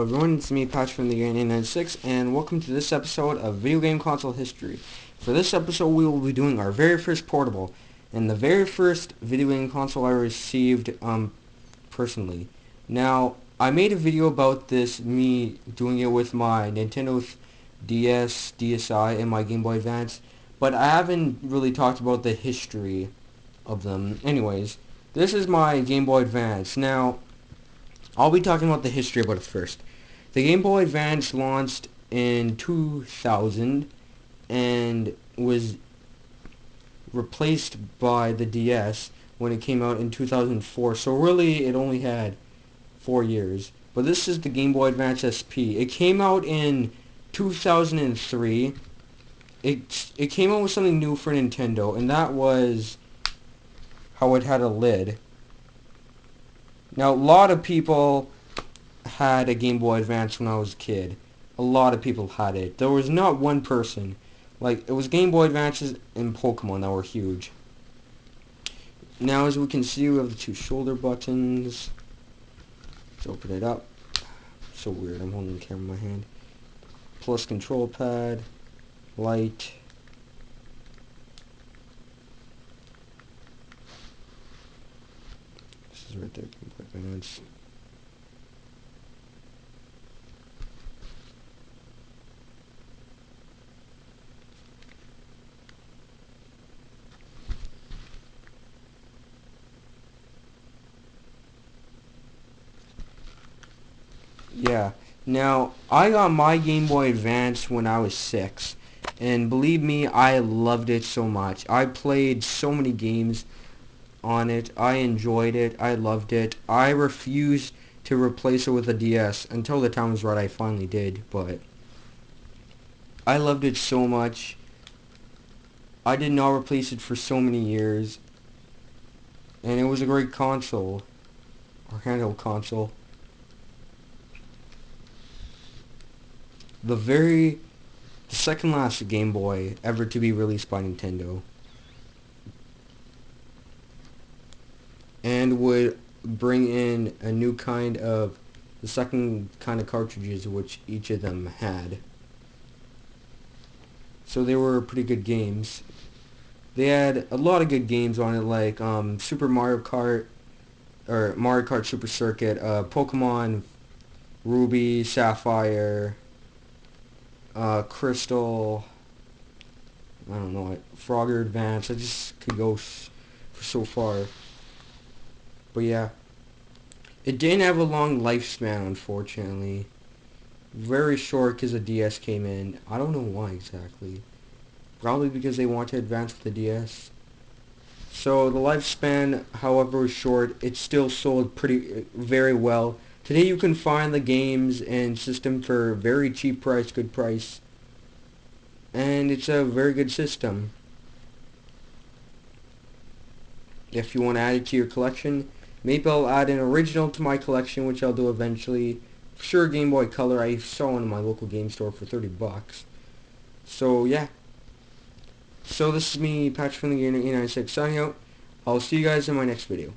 Hello everyone, it's me, Patch from the Game 896, and welcome to this episode of Video Game Console History. For this episode, we will be doing our very first portable, and the very first video game console I received, personally. Now, I made a video about this, me doing it with my Nintendo DS, DSi, and my Game Boy Advance, but I haven't really talked about the history of them. Anyways, this is my Game Boy Advance. Now, I'll be talking about the history about it first. The Game Boy Advance launched in 2000 and was replaced by the DS when it came out in 2004. So really, it only had 4 years. But this is the Game Boy Advance SP. It came out in 2003. It came out with something new for Nintendo, and that was how it had a lid. Now, a lot of people had a Game Boy Advance when I was a kid. A lot of people had it. There was not one person. Like, it was Game Boy Advances and Pokemon that were huge. Now, as we can see, we have the two shoulder buttons. Let's open it up. So weird, I'm holding the camera in my hand. Plus control pad, light. This is right there, Game Boy Advance. Yeah. Now, I got my Game Boy Advance when I was 6. And believe me, I loved it so much. I played so many games on it. I enjoyed it. I loved it. I refused to replace it with a DS. Until the time was right, I finally did. But I loved it so much. I did not replace it for so many years. And it was a great console. Or handheld console. The second last Game Boy ever to be released by Nintendo, and would bring in a new kind of, the second kind of cartridges which each of them had. So they were pretty good games. They had a lot of good games on it, like Super Mario Kart, or Mario Kart Super Circuit, Pokemon Ruby, Sapphire, Crystal, I don't know, Frogger Advance. I just could go for so far. But yeah, it didn't have a long lifespan, unfortunately. Very short because the DS came in. I don't know why exactly. Probably because they want to advance with the DS. So the lifespan, however, was short. It still sold very well. Today you can find the games and system for very cheap price, good price. And it's a very good system. If you want to add it to your collection, maybe I'll add an original to my collection, which I'll do eventually. For sure, Game Boy Color. I saw one in my local game store for 30 bucks. So yeah. So this is me, Patrick from the Game 896, signing out. I'll see you guys in my next video.